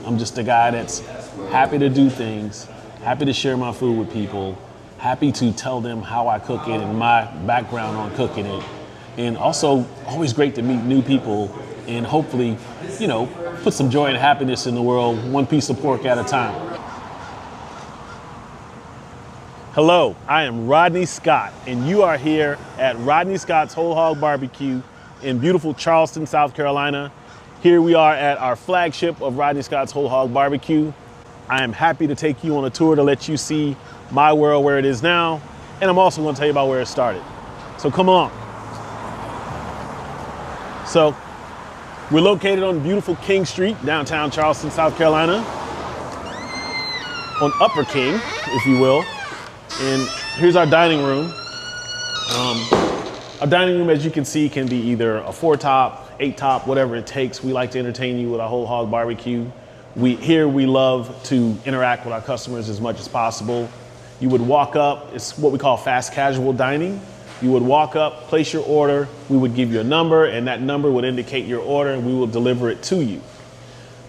I'm just a guy that's happy to do things, happy to share my food with people, happy to tell them how I cook it and my background on cooking it. And also always great to meet new people and hopefully, you know, put some joy and happiness in the world, one piece of pork at a time. Hello, I am Rodney Scott, and you are here at Rodney Scott's Whole Hog Barbecue in beautiful Charleston, South Carolina. Here we are at our flagship of Rodney Scott's Whole Hog Barbecue. I am happy to take you on a tour to let you see my world where it is now, and I'm also going to tell you about where it started. So come along. So we're located on beautiful King Street, downtown Charleston, South Carolina, on Upper King, if you will. And here's our dining room. Our dining room, as you can see, can be either a 4-top, 8-top, whatever it takes. We like to entertain you with a whole hog barbecue. Here we love to interact with our customers as much as possible. You would walk up, it's what we call fast casual dining. You would walk up, place your order, we would give you a number, and that number would indicate your order, and we will deliver it to you.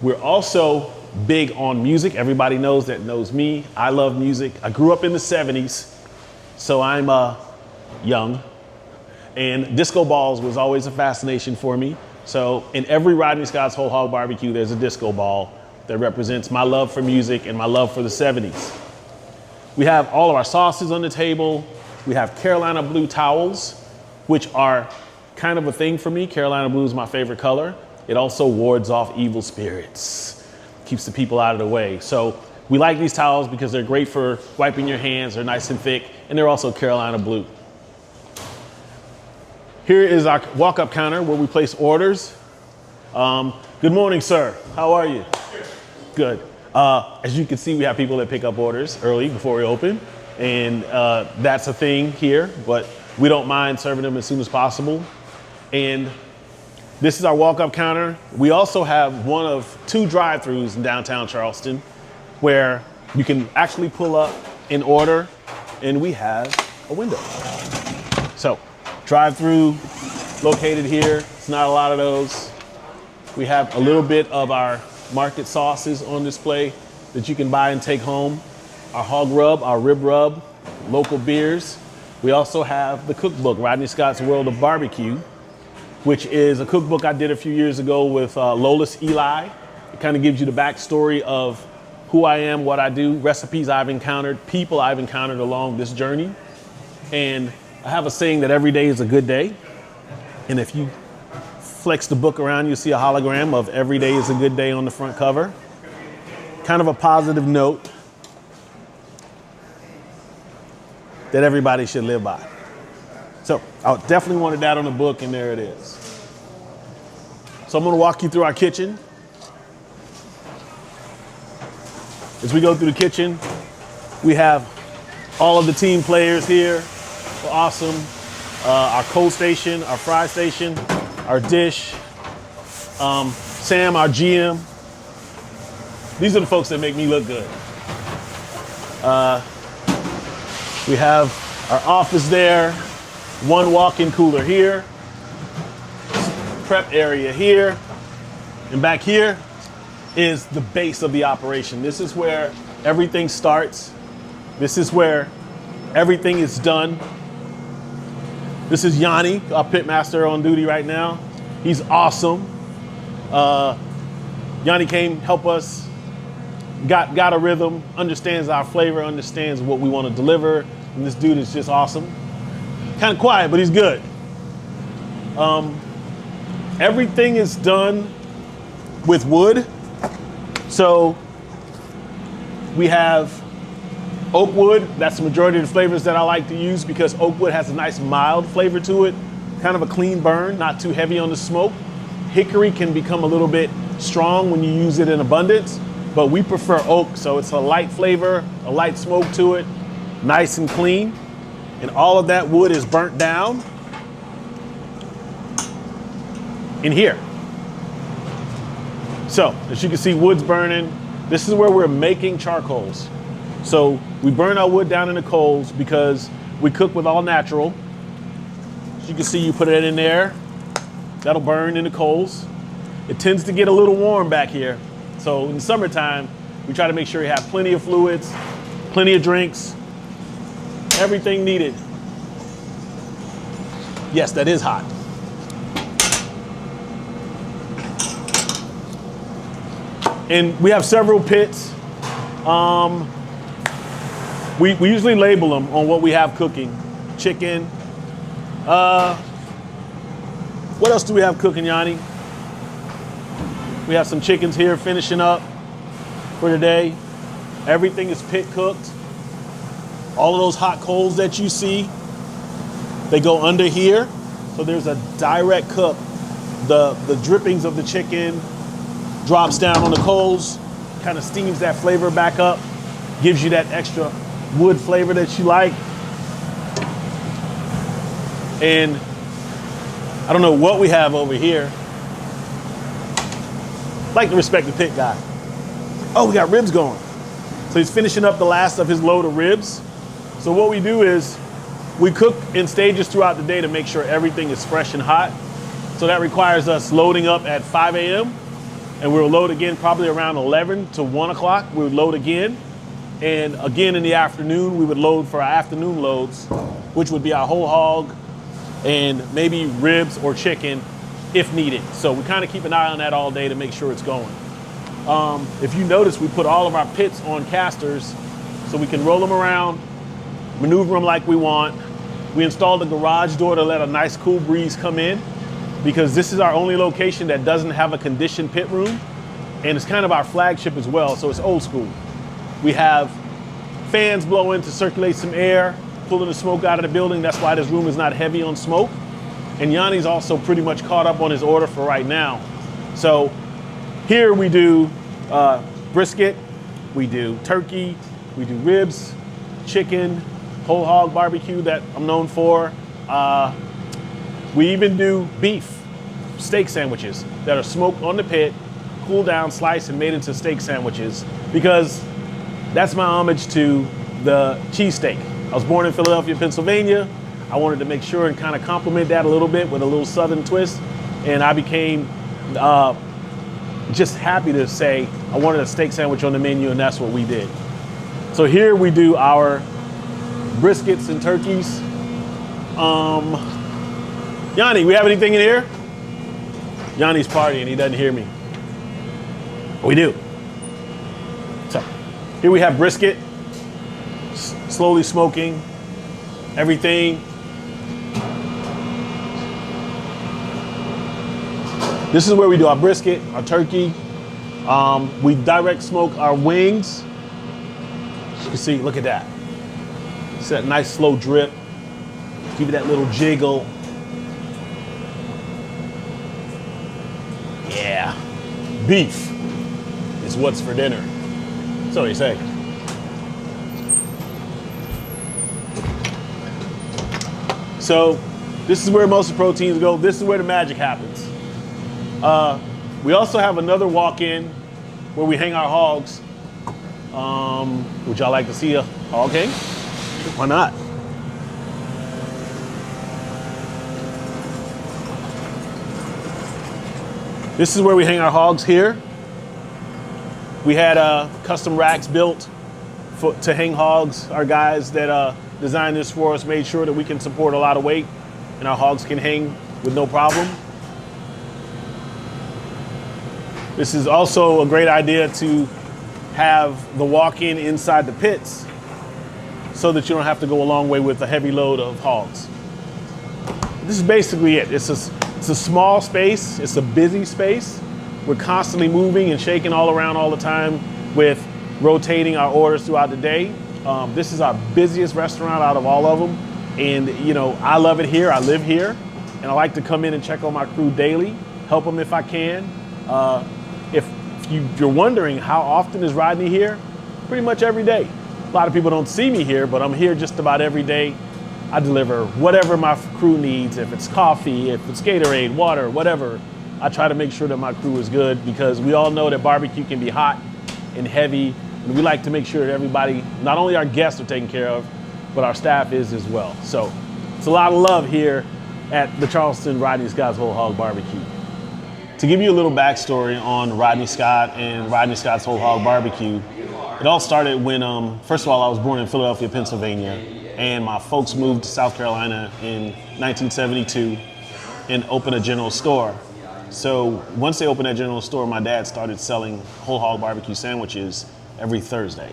We're also big on music. Everybody knows me. I love music. I grew up in the 70s, so I'm young. And disco balls was always a fascination for me. So in every Rodney Scott's Whole Hog Barbecue, there's a disco ball that represents my love for music and my love for the 70s. We have all of our sauces on the table. We have Carolina blue towels, which are kind of a thing for me. Carolina blue is my favorite color. It also wards off evil spirits. Keeps the people out of the way. So we like these towels because they're great for wiping your hands. They're nice and thick, and they're also Carolina blue. Here is our walk-up counter where we place orders. Good morning, sir. How are you? Good. As you can see, we have people that pick up orders early before we open, and that's a thing here, but we don't mind serving them as soon as possible. And this is our walk-up counter. We also have one of 2 drive-thrus in downtown Charleston where you can actually pull up and order, and we have a window. So, drive-thru located here. It's not a lot of those. We have a little bit of our market sauces on display that you can buy and take home. Our hog rub, our rib rub, local beers. We also have the cookbook, Rodney Scott's World of Barbecue, which is a cookbook I did a few years ago with Lolis Eli. It kind of gives you the backstory of who I am, what I do, recipes I've encountered, people I've encountered along this journey. And I have a saying that every day is a good day. And if you flex the book around, you'll see a hologram of every day is a good day on the front cover. Kind of a positive note that everybody should live by. So I definitely wanted that on the book, and there it is. So I'm gonna walk you through our kitchen. As we go through the kitchen, we have all of the team players here. We're awesome. Our cold station, our fry station, our dish, Sam, our GM. These are the folks that make me look good. We have our office there. One walk-in cooler here, prep area here, and back here is the base of the operation. This is where everything starts. This is where everything is done. This is Yanni, our Pitmaster on duty right now. He's awesome. Yanni came, help us, got a rhythm, understands our flavor, understands what we want to deliver, and this dude is just awesome. Kind of quiet, but he's good. Everything is done with wood. So we have oak wood. That's the majority of the flavors that I like to use because oak wood has a nice mild flavor to it. Kind of a clean burn, not too heavy on the smoke. Hickory can become a little bit strong when you use it in abundance, but we prefer oak. So it's a light flavor, a light smoke to it, nice and clean. And all of that wood is burnt down in here. So as you can see, wood's burning. This is where we're making charcoals. So we burn our wood down in the coals because we cook with all natural. As you can see, you put it in there. That'll burn in the coals. It tends to get a little warm back here. So So in the summertime, we try to make sure you have plenty of fluids, plenty of drinks, everything needed. Yes, that is hot. And we have several pits. We usually label them on what we have cooking. Chicken. What else do we have cooking, Yanni? We have some chickens here finishing up for today. Everything is pit cooked. All of those hot coals that you see, they go under here. So there's a direct cook. The drippings of the chicken drops down on the coals, kind of steams that flavor back up, gives you that extra wood flavor that you like. And I don't know what we have over here. Like to respect the pit guy. Oh, we got ribs going. So he's finishing up the last of his load of ribs. So what we do is we cook in stages throughout the day to make sure everything is fresh and hot. So that requires us loading up at 5 a.m. and we'll load again probably around 11 to 1 o'clock. We would load again. And again in the afternoon, we would load for our afternoon loads, which would be our whole hog and maybe ribs or chicken if needed. So we kind of keep an eye on that all day to make sure it's going. If you notice, we put all of our pits on casters so we can roll them around, maneuver them like we want. We installed a garage door to let a nice cool breeze come in because this is our only location that doesn't have a conditioned pit room, and it's kind of our flagship as well, so it's old school. We have fans blowing to circulate some air, pulling the smoke out of the building. That's why this room is not heavy on smoke. And Yanni's also pretty much caught up on his order for right now. So here we do brisket, we do turkey, we do ribs, chicken, whole hog barbecue that I'm known for. We even do beef, steak sandwiches that are smoked on the pit, cooled down, sliced, and made into steak sandwiches because that's my homage to the cheesesteak. I was born in Philadelphia, Pennsylvania. I wanted to make sure and kind of complement that a little bit with a little Southern twist. And I became just happy to say I wanted a steak sandwich on the menu, and that's what we did. So here we do our briskets and turkeys. Yanni, we have anything in here? Yanni's partying, he doesn't hear me. We do. So here we have brisket, slowly smoking, everything. This is where we do our brisket, our turkey. We direct smoke our wings. As you can see, look at that. It's that nice slow drip. Give it that little jiggle. Yeah, beef is what's for dinner. So they say. So this is where most of the proteins go. This is where the magic happens. We also have another walk-in where we hang our hogs. Would y'all like to see a hog hang? Why not? This is where we hang our hogs here. We had custom racks built to hang hogs. Our guys that designed this for us made sure that we can support a lot of weight and our hogs can hang with no problem. This is also a great idea to have the walk-in inside the pits so that you don't have to go a long way with a heavy load of hogs. This is basically it. It's a small space. It's a busy space. We're constantly moving and shaking all around all the time with rotating our orders throughout the day. This is our busiest restaurant out of all of them. And you know, I love it here. I live here. And I like to come in and check on my crew daily, help them if I can. If you're wondering how often is Rodney here, pretty much every day. A lot of people don't see me here, but I'm here just about every day. I deliver whatever my crew needs. If it's coffee, if it's Gatorade, water, whatever. I try to make sure that my crew is good because we all know that barbecue can be hot and heavy. And we like to make sure that everybody, not only our guests are taken care of, but our staff is as well. So it's a lot of love here at the Charleston Rodney Scott's Whole Hog Barbecue. To give you a little backstory on Rodney Scott and Rodney Scott's Whole Hog Barbecue, it all started when, first of all, I was born in Philadelphia, Pennsylvania, and my folks moved to South Carolina in 1972 and opened a general store. So once they opened that general store, my dad started selling whole hog barbecue sandwiches every Thursday.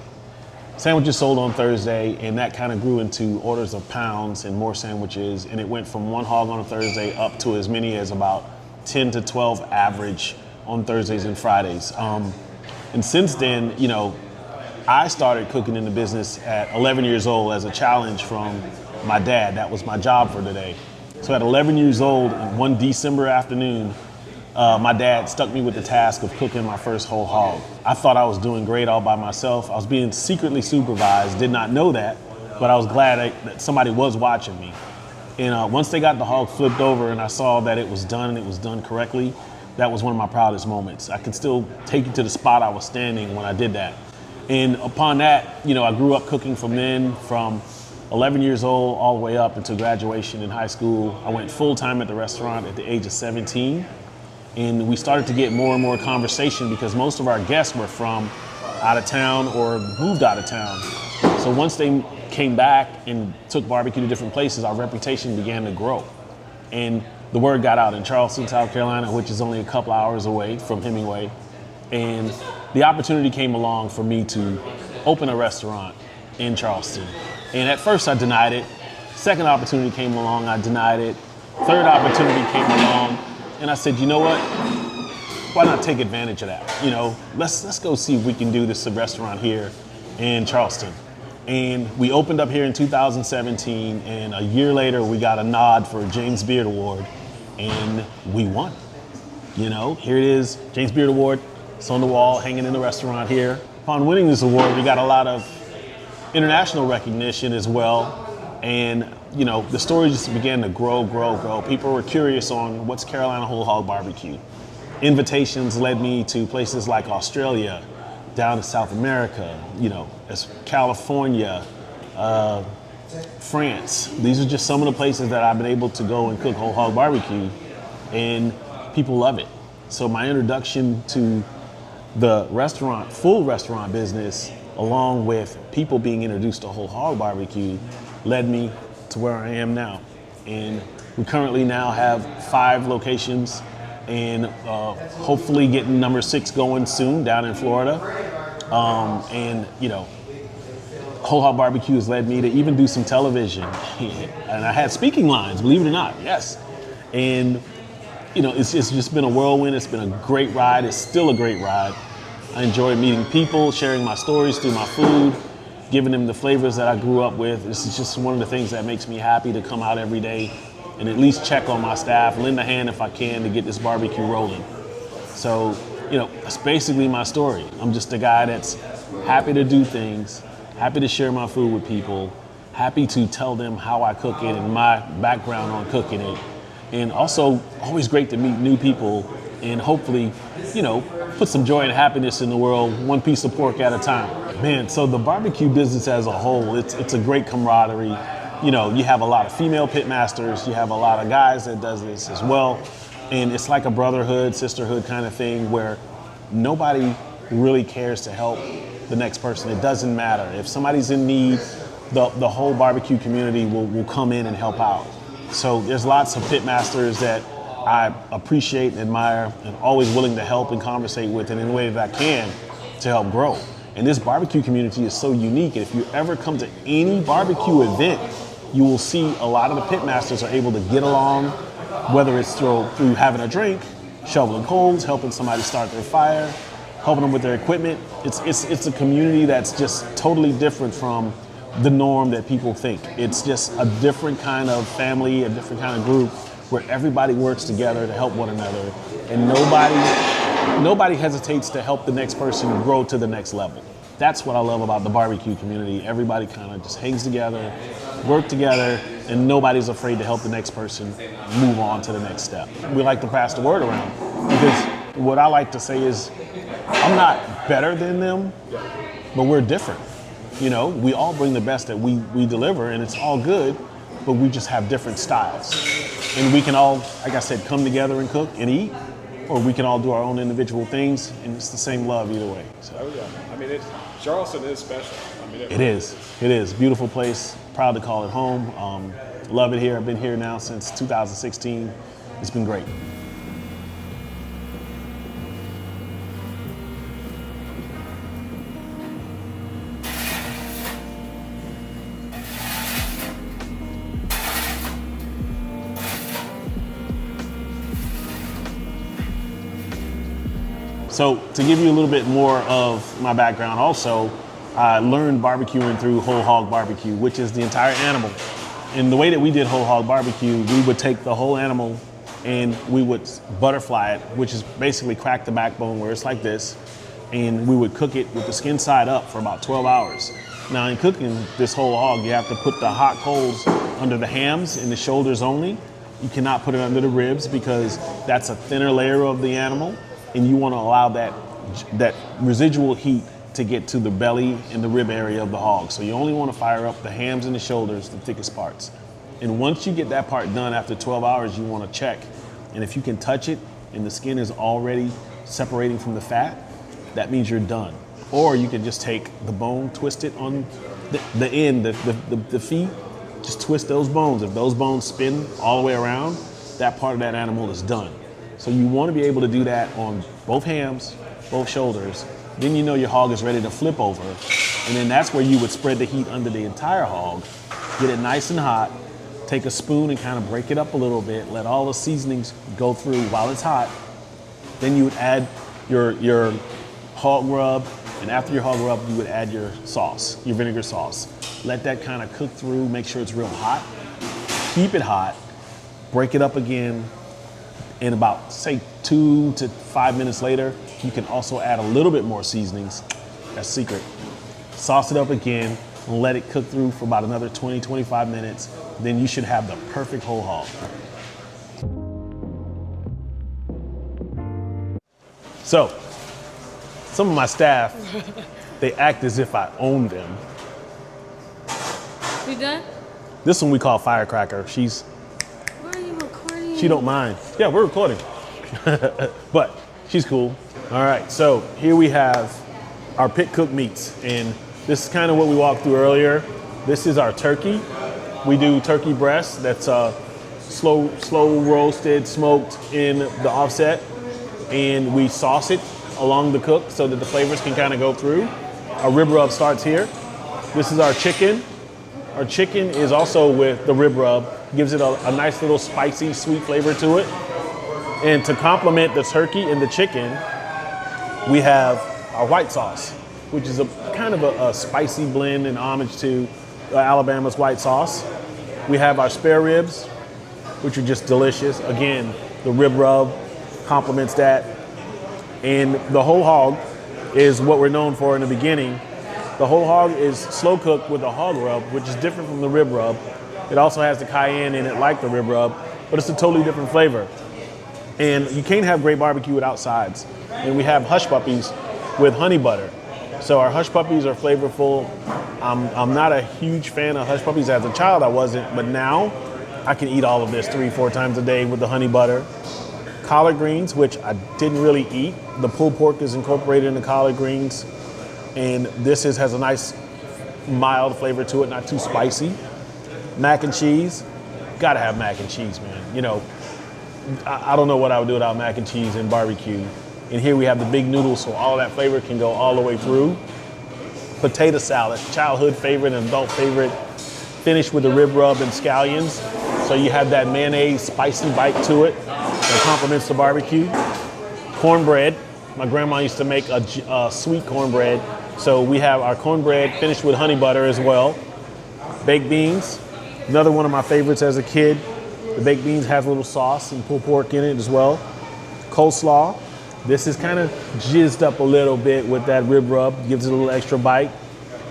Sandwiches sold on Thursday, and that kind of grew into orders of pounds and more sandwiches, and it went from one hog on a Thursday up to as many as about 10 to 12 average on Thursdays and Fridays. And since then, you know, I started cooking in the business at 11 years old as a challenge from my dad. That was my job for the day. So at 11 years old, one December afternoon, my dad stuck me with the task of cooking my first whole hog. I thought I was doing great all by myself. I was being secretly supervised, did not know that, but I was glad that somebody was watching me. And once they got the hog flipped over and I saw that it was done and it was done correctly, that was one of my proudest moments. I can still take you to the spot I was standing when I did that. And upon that, you know, I grew up cooking from 11 years old all the way up until graduation in high school. I went full-time at the restaurant at the age of 17. And we started to get more and more conversation because most of our guests were from out of town or moved out of town. So once they came back and took barbecue to different places, our reputation began to grow. And the word got out in Charleston, South Carolina, which is only a couple hours away from Hemingway. And the opportunity came along for me to open a restaurant in Charleston. And at first I denied it. Second opportunity came along, I denied it. Third opportunity came along, and I said, you know what? Why not take advantage of that? You know, let's go see if we can do this restaurant here in Charleston. And we opened up here in 2017, and a year later we got a nod for a James Beard Award, and we won. You know, here it is, James Beard Award. It's on the wall, hanging in the restaurant here. Upon winning this award, we got a lot of international recognition as well. And, you know, the story just began to grow. People were curious on what's Carolina Whole Hog Barbecue. Invitations led me to places like Australia, down to South America, you know, as California, France. These are just some of the places that I've been able to go and cook whole hog barbecue, and people love it. So my introduction to the restaurant, full restaurant business, along with people being introduced to whole hog barbecue, led me to where I am now. And we currently now have 5 locations, and hopefully getting number 6 going soon down in Florida. And you know, Whole Hog Barbecue has led me to even do some television. And I had speaking lines, believe it or not, yes. And you know, it's just been a whirlwind. It's been a great ride. It's still a great ride. I enjoy meeting people, sharing my stories through my food, giving them the flavors that I grew up with. This is just one of the things that makes me happy to come out every day and at least check on my staff, lend a hand if I can to get this barbecue rolling. So, you know, that's basically my story. I'm just a guy that's happy to do things, happy to share my food with people, happy to tell them how I cook it and my background on cooking it. And also always great to meet new people and hopefully, you know, put some joy and happiness in the world, one piece of pork at a time. Man, so the barbecue business as a whole, it's a great camaraderie. You know, you have a lot of female pitmasters, you have a lot of guys that does this as well. And it's like a brotherhood, sisterhood kind of thing where nobody really cares to help the next person. It doesn't matter. If somebody's in need, the whole barbecue community will come in and help out. So there's lots of pitmasters that I appreciate and admire and always willing to help and conversate with in any way that I can to help grow. And this barbecue community is so unique. And if you ever come to any barbecue event, you will see a lot of the pitmasters are able to get along, whether it's through having a drink, shoveling coals, helping somebody start their fire, helping them with their equipment. It's a community that's just totally different from the norm that people think. It's just a different kind of family, a different kind of group where everybody works together to help one another, and nobody hesitates to help the next person grow to the next level. That's what I love about the barbecue community. Everybody kind of just hangs together, work together, and nobody's afraid to help the next person move on to the next step. We like to pass the word around because what I like to say is I'm not better than them, but we're different. You know, we all bring the best that we deliver, and it's all good, but we just have different styles. And we can all, like I said, come together and cook and eat or we can all do our own individual things, and it's the same love either way. So. Oh yeah, I mean, Charleston is special. I mean, It is. Beautiful place. Proud to call it home. Love it here. I've been here now since 2016. It's been great. So to give you a little bit more of my background also, I learned barbecuing through whole hog barbecue, which is the entire animal. And the way that we did whole hog barbecue, we would take the whole animal and we would butterfly it, which is basically crack the backbone where it's like this. And we would cook it with the skin side up for about 12 hours. Now in cooking this whole hog, you have to put the hot coals under the hams and the shoulders only. You cannot put it under the ribs because that's a thinner layer of the animal. And you want to allow that residual heat to get to the belly and the rib area of the hog. So you only want to fire up the hams and the shoulders, the thickest parts. And once you get that part done after 12 hours, you want to check. And if you can touch it and the skin is already separating from the fat, that means you're done. Or you can just take the bone, twist it on the end, the feet, just twist those bones. If those bones spin all the way around, that part of that animal is done. So you want to be able to do that on both hams, both shoulders. Then you know your hog is ready to flip over. And then that's where you would spread the heat under the entire hog, get it nice and hot, take a spoon and kind of break it up a little bit, let all the seasonings go through while it's hot. Then you would add your hog rub, and after your hog rub, you would add your sauce, your vinegar sauce. Let that kind of cook through, make sure it's real hot. Keep it hot, break it up again. And about, say, 2 to 5 minutes later, you can also add a little bit more seasonings. That's secret. Sauce it up again and let it cook through for about another 20, 25 minutes. Then you should have the perfect whole hog. So, some of my staff, they act as if I own them. You done? This one we call Firecracker. She don't mind. Yeah, we're recording. But she's cool. All right, so here we have our pit cooked meats. And this is kind of what we walked through earlier. This is our turkey. We do turkey breast that's slow roasted, smoked in the offset. And we sauce it along the cook so that the flavors can kind of go through. Our rib rub starts here. This is our chicken. Our chicken is also with the rib rub. Gives it a nice little spicy, sweet flavor to it. And to complement the turkey and the chicken, we have our white sauce, which is a kind of a spicy blend in homage to Alabama's white sauce. We have our spare ribs, which are just delicious. Again, the rib rub complements that. And the whole hog is what we're known for in the beginning. The whole hog is slow cooked with a hog rub, which is different from the rib rub. It also has the cayenne in it like the rib rub, but it's a totally different flavor. And you can't have great barbecue without sides. And we have hush puppies with honey butter. So our hush puppies are flavorful. I'm not a huge fan of hush puppies. As a child I wasn't, but now I can eat all of this 3-4 times a day with the honey butter. Collard greens, which I didn't really eat. The pulled pork is incorporated in the collard greens. And this has a nice mild flavor to it, not too spicy. Mac and cheese, gotta have mac and cheese, man. You know, I don't know what I would do without mac and cheese and barbecue. And here we have the big noodles, so all that flavor can go all the way through. Potato salad, childhood favorite and adult favorite, finished with the rib rub and scallions. So you have that mayonnaise spicy bite to it that complements the barbecue. Cornbread, my grandma used to make a sweet cornbread. So we have our cornbread finished with honey butter as well. Baked beans, another one of my favorites as a kid. The baked beans has a little sauce and pulled pork in it as well. Coleslaw, this is kind of jizzed up a little bit with that rib rub, gives it a little extra bite.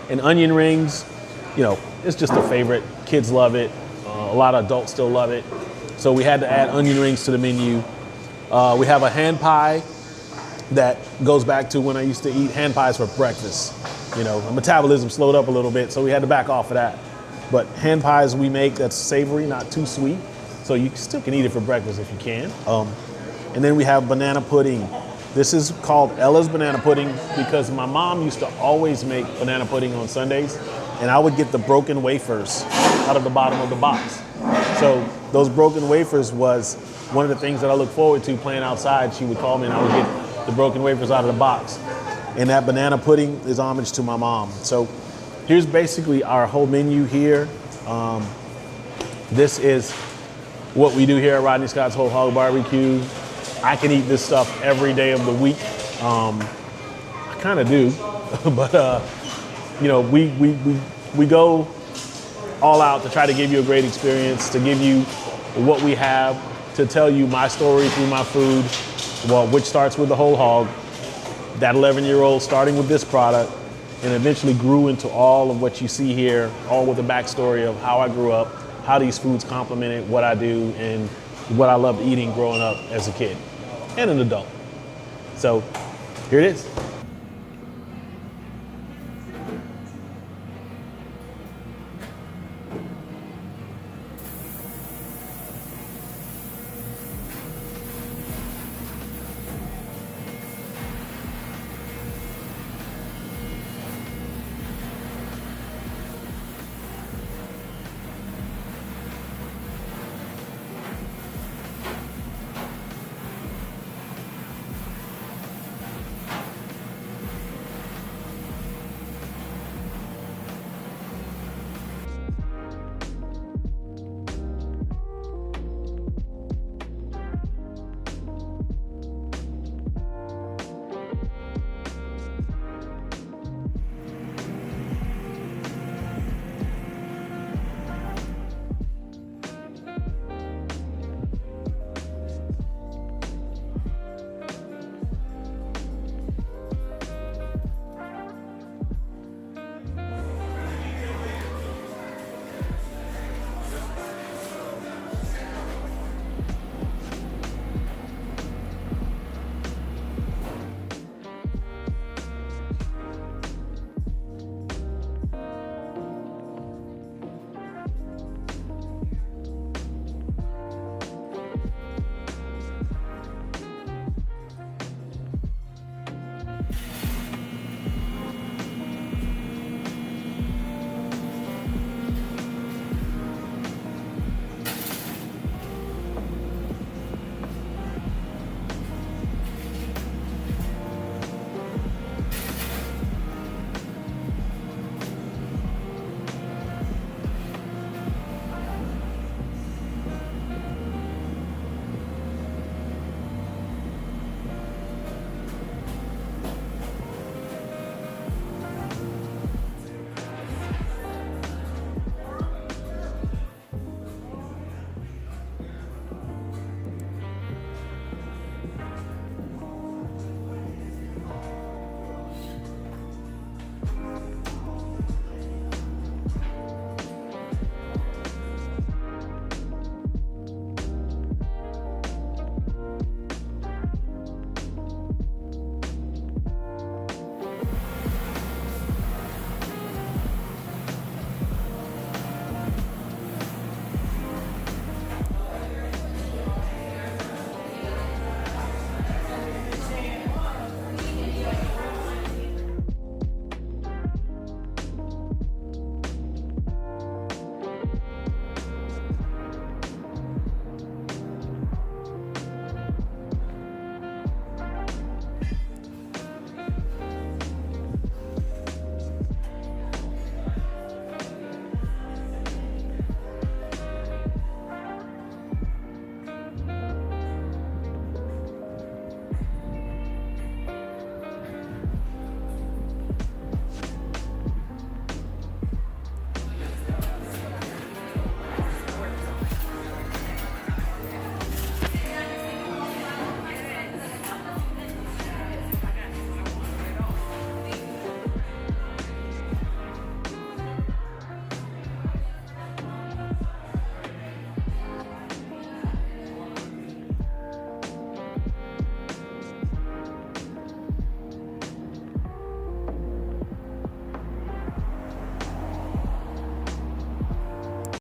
And onion rings, you know, it's just a favorite. Kids love it. A lot of adults still love it. So we had to add onion rings to the menu. We have a hand pie that goes back to when I used to eat hand pies for breakfast. You know, metabolism slowed up a little bit, so we had to back off of that. But hand pies we make that's savory, not too sweet. So you still can eat it for breakfast if you can. And then we have banana pudding. This is called Ella's banana pudding because my mom used to always make banana pudding on Sundays, and I would get the broken wafers out of the bottom of the box. So those broken wafers was one of the things that I look forward to playing outside. She would call me and I would get the broken wafers out of the box. And that banana pudding is homage to my mom. So here's basically our whole menu here. This is what we do here at Rodney Scott's Whole Hog Barbecue. I can eat this stuff every day of the week. I kind of do, but you know, we go all out to try to give you a great experience, to give you what we have, to tell you my story through my food, well, which starts with the whole hog. That 11-year-old starting with this product and eventually grew into all of what you see here, all with the backstory of how I grew up, how these foods complemented what I do and what I loved eating growing up as a kid and an adult. So here it is.